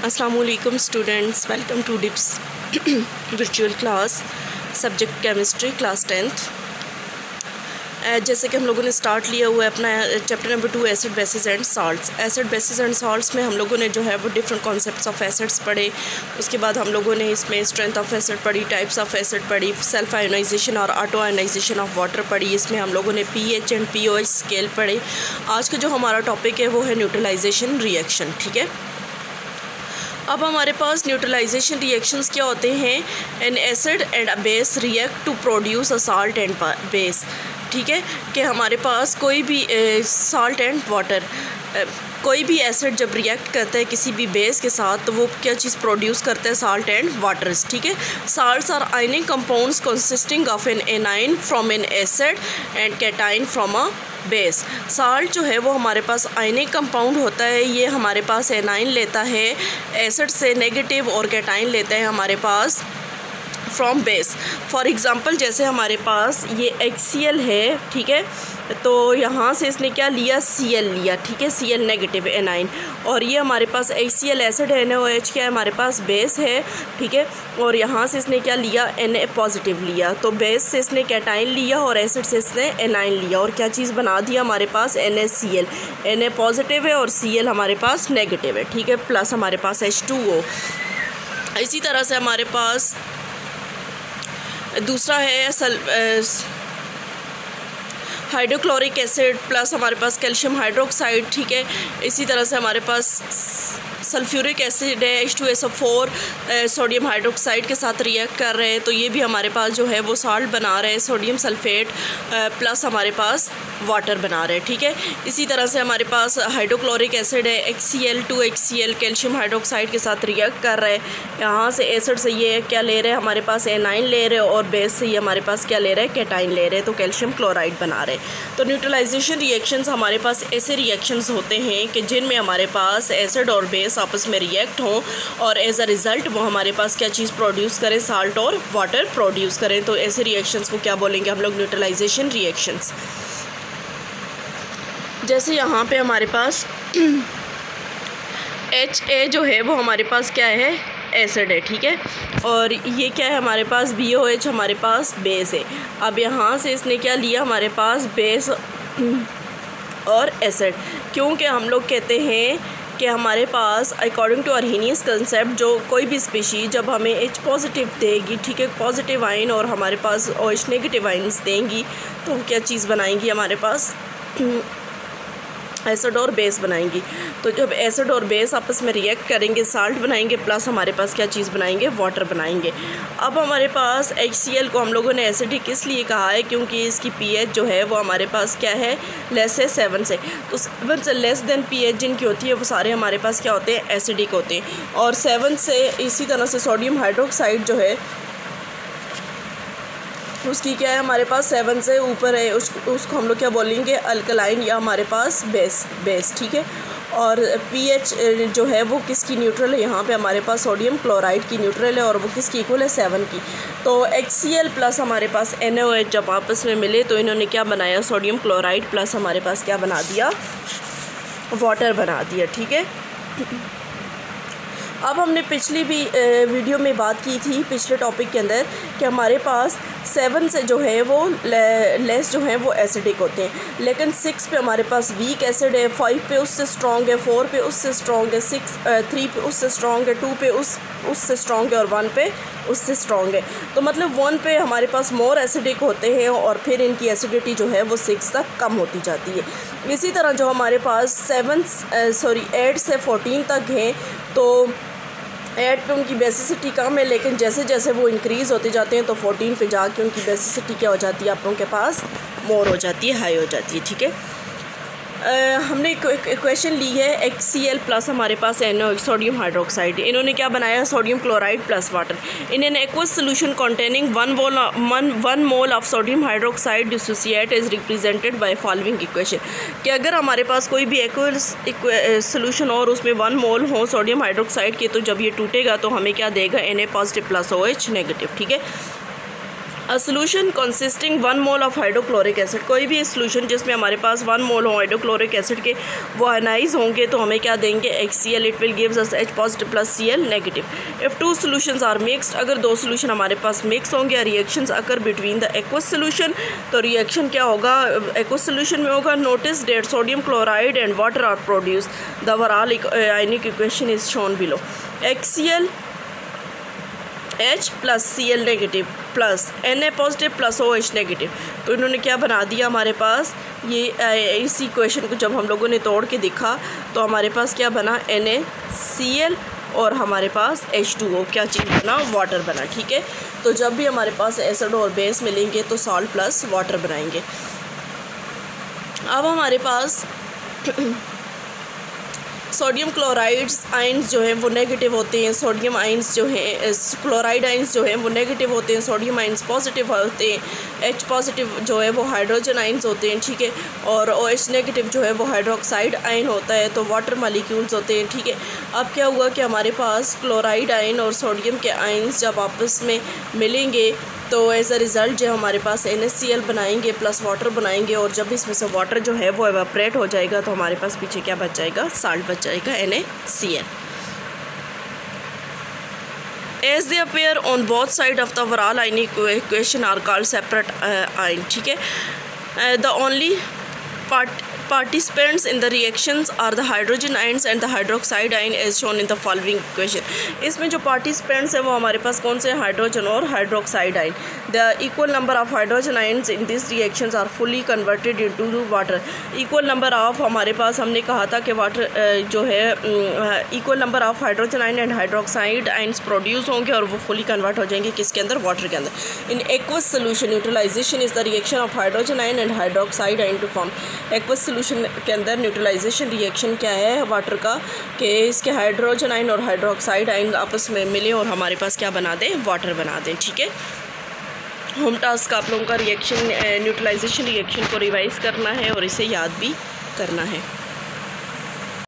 अस्सलामुअलैकुम students, welcome to DIPS virtual class subject chemistry class 10th। जैसे कि हम लोगों ने स्टार्ट लिया हुआ है अपना chapter number 2 acid basis and salts. Acid basis and salts में हम लोगों ने जो है वो डिफरेंट कॉन्सेप्ट्स ऑफ एसिड्स पढ़े। उसके बाद हम लोगों ने इसमें स्ट्रेंथ ऑफ एसिड पढ़ी, टाइप्स ऑफ एसिड पढ़ी, सेल्फ आयोनाइजेशन और ऑटो आयोनाइजेशन ऑफ वाटर पढ़ी। इसमें हम लोगों ने पीएच एंड पीओएच स्केल पढ़े। आज का जो हमारा टॉपिक है वो है न्यूट्रलाइजेशन रिएक्शन। ठीक है, अब हमारे पास न्यूट्रलाइजेशन रिएक्शंस क्या होते हैं। An acid and a base react to produce a salt and base. ठीक है, कि हमारे पास कोई भी साल्ट एंड वाटर, कोई भी एसिड जब रिएक्ट करता है किसी भी बेस के साथ तो वो क्या चीज़ प्रोड्यूस करता है, साल्ट एंड वाटर्स। ठीक है, salts are ionic compounds consisting of an anion from an acid and cation from a base. Salt जो है वो हमारे पास आयनिक कंपाउंड होता है, ये हमारे पास एनाइन लेता है एसिड से नेगेटिव और कैटाइन लेता है हमारे पास फ्रॉम बेस। फॉर एग्ज़ाम्पल जैसे हमारे पास ये HCl है, ठीक है, तो यहाँ से इसने क्या लिया, Cl लिया। ठीक है, Cl नेगेटिव एनाइन, और ये हमारे पास HCl एसिड है, NaOH क्या है हमारे पास बेस है। ठीक है, और यहाँ से इसने क्या लिया, Na पॉजिटिव लिया। तो बेस से इसने कैटाइन लिया और एसिड से इसने एनाइन लिया और क्या चीज़ बना दिया हमारे पास, NaCl। Na पॉजिटिव है और Cl हमारे पास नेगेटिव है। ठीक है, प्लस हमारे पास H2O। इसी तरह से हमारे पास दूसरा है हाइड्रोक्लोरिक एसिड प्लस हमारे पास कैल्शियम हाइड्रोक्साइड। ठीक है, इसी तरह से हमारे पास सल्फ्यूरिक एसिड है, H2SO4 सोडियम हाइड्रोक्साइड के साथ रिएक्ट कर रहे हैं, तो ये भी हमारे पास जो है वो साल्ट बना रहे हैं, सोडियम सल्फेट प्लस हमारे पास वाटर बना रहे हैं। ठीक है, इसी तरह से हमारे पास हाइड्रोक्लोरिक एसिड है, HCl 2HCl कैल्शियम हाइड्रोक्साइड के साथ रिएक्ट कर रहे हैं। यहाँ से एसिड से ये क्या ले रहे हैं हमारे पास, एनाइन ले रहे हैं, और बेस से ये हमारे पास क्या ले रहे हैं, कैटाइन ले रहे हैं, तो कैल्शियम क्लोराइड बना रहे हैं। तो न्यूट्रलाइजेशन रिएक्शंस हमारे पास ऐसे रिएक्शंस होते हैं कि जिनमें हमारे पास एसिड और बेस आपस में रिएक्ट हों और एज अ रिज़ल्ट वो हमारे पास क्या चीज़ प्रोड्यूस करें, साल्ट और वाटर प्रोड्यूस करें। तो ऐसे रिएक्शंस को क्या बोलेंगे हम लोग, न्यूट्रलाइजेशन रिएक्शंस। जैसे यहाँ पे हमारे पास HA जो है वो हमारे पास क्या है, एसिड है। ठीक है, और ये क्या है हमारे पास, BOH हमारे पास बेस है। अब यहाँ से इसने क्या लिया हमारे पास, बेस और एसिड, क्योंकि हम लोग कहते हैं कि हमारे पास अकॉर्डिंग टू अर्हीनियस कंसेप्ट जो कोई भी स्पीशी जब हमें H पॉजिटिव देगी, ठीक है, पॉजिटिव आयन, और हमारे पास OH नेगेटिव आयन्स देंगी, तो क्या चीज़ बनाएंगी हमारे पास, एसिड और बेस बनाएंगी। तो जब एसिड और बेस आपस में रिएक्ट करेंगे साल्ट बनाएंगे, प्लस हमारे पास क्या चीज़ बनाएंगे, वाटर बनाएंगे। अब हमारे पास HCl को हम लोगों ने एसिडिक इसलिए कहा है क्योंकि इसकी pH जो है वो हमारे पास क्या है, लेस है 7 से। तो 7 से लेस देन pH जिनकी होती है वो सारे हमारे पास क्या होते हैं, एसिडिक होते हैं। और 7 से इसी तरह से सोडियम हाइड्रोक्साइड जो है उसकी क्या है हमारे पास 7 से ऊपर है, उसको हम लोग क्या बोलेंगे, अल्कलाइन या हमारे पास बेस। ठीक है, और pH जो है वो किसकी न्यूट्रल है, यहाँ पे हमारे पास सोडियम क्लोराइड की न्यूट्रल है और वो किसकी इक्वल है, 7 की। तो HCl प्लस हमारे पास NaOH जब आपस में मिले तो इन्होंने क्या बनाया, सोडियम क्लोराइड प्लस हमारे पास क्या बना दिया, वाटर बना दिया। ठीक है, अब हमने पिछली भी वीडियो में बात की थी पिछले टॉपिक के अंदर कि हमारे पास 7 से जो है वो लेस जो है वो एसिडिक होते हैं, लेकिन 6 पे हमारे पास वीक एसिड है, 5 पे उससे स्ट्रॉन्ग है, 4 पे उससे स्ट्रॉन्ग है, 3 पे उससे स्ट्रॉन्ग है, 2 पे उससे स्ट्रॉन्ग है और 1 पे उससे स्ट्रॉन्ग है। तो मतलब 1 पे हमारे पास मोर एसिडिक होते हैं और फिर इनकी एसिडिटी जो है वो 6 तक कम होती जाती है। इसी तरह जो हमारे पास 8 से 14 तक हैं तो 8 पे उनकी बेसिसिटी कम है, लेकिन जैसे जैसे वो इंक्रीज़ होते जाते हैं तो 14 पे जाके उनकी बेसिसिटी क्या हो जाती है, आप लोगों के पास मोर हो जाती है, हाई हो जाती है। ठीक है, हमने इक्वेशन ली है HCl प्लस हमारे पास NaOH सोडियम हाइड्रोक्साइड। इन्होंने क्या बनाया, sodium chloride plus water. In an aqueous solution containing 1 mole of sodium hydroxide dissociate is represented by following equation. कि अगर हमारे पास कोई भी एक्वस सोल्यूशन और उसमें 1 मोल हो सोडियम हाइड्रोक्साइड के, तो जब ये टूटेगा तो हमें क्या देगा, Na positive plus OH negative. ठीक है, a solution consisting 1 mole of hydrochloric acid, कोई भी सोल्यूशन जिसमें हमारे पास 1 मोल हो हाइड्रोक्लोरिक एसिड के, वो आयनाइज होंगे तो हमें क्या देंगे, HCl, it will gives us H positive plus Cl negative. If 2 solutions are mixed, अगर 2 सोल्यूशन हमारे पास मिक्स होंगे, reactions occur between the aqueous solution, तो रिएक्शन क्या होगा एक्वस सोल्यूशन में होगा। Notice that sodium chloride and water are produce, the overall ionic equation is shown below. HCl H plus Cl negative plus Na positive plus OH negative, तो इन्होंने क्या बना दिया हमारे पास, ये इस इक्वेशन को जब हम लोगों ने तोड़ के देखा तो हमारे पास क्या बना, NaCl और हमारे पास H2O, क्या चीज़ बना, वाटर बना। ठीक है, तो जब भी हमारे पास एसिड और बेस मिलेंगे तो सॉल्ट प्लस वाटर बनाएंगे। अब हमारे पास सोडियम क्लोराइड्स आइंस जो हैं वो नेगेटिव होते हैं, सोडियम आइंस जो हैं क्लोराइड आइंस जो हैं वो नेगेटिव होते हैं, सोडियम आइंस पॉजिटिव होते हैं, H पॉजिटिव जो है वो हाइड्रोजन आइंस होते हैं। ठीक है, और OH नेगेटिव जो है वो हाइड्रोक्साइड आइन होता है, तो वाटर मालिक्यूल्स होते हैं। ठीक है, अब क्या हुआ कि हमारे पास क्लोराइड आइन और सोडियम के आइंस जब आपस में मिलेंगे तो एज अ रिज़ल्ट जो हमारे पास NaCl बनाएंगे प्लस वाटर बनाएंगे, और जब इसमें से वाटर जो है वो एवापरेट हो जाएगा तो हमारे पास पीछे क्या बच जाएगा, साल्ट बच जाएगा NaCl। As they appear on both side of the overall ionic equation are called separate ion. ठीक है, the only participants in the reactions are the hydrogen ions and the hydroxide ion as shown in the following equation। इसमें जो participants हैं वो हमारे पास कौन से, hydrogen और hydroxide ion. The equal number of hydrogen ions in these reactions are fully converted into water। equal number of हमारे पास हमने कहा था कि वाटर जो है equal number of hydrogen ion and hydroxide ions produce होंगे और वो फुली कन्वर्ट हो जाएंगे किसके अंदर, वाटर के अंदर। In aqueous solution neutralisation is the reaction of hydrogen ion and hydroxide ion to form. Aqueous solution के अंदर न्यूट्रलाइजेशन रिएक्शन क्या है वाटर का, कि इसके हाइड्रोजन आयन और हाइड्रोक्साइड आयन आपस में मिले और हमारे पास क्या बना दें, वाटर बना दें। ठीक है, होम टास्क आप लोगों का रिएक्शन न्यूट्रलाइजेशन रिएक्शन को रिवाइज करना है और इसे याद भी करना है।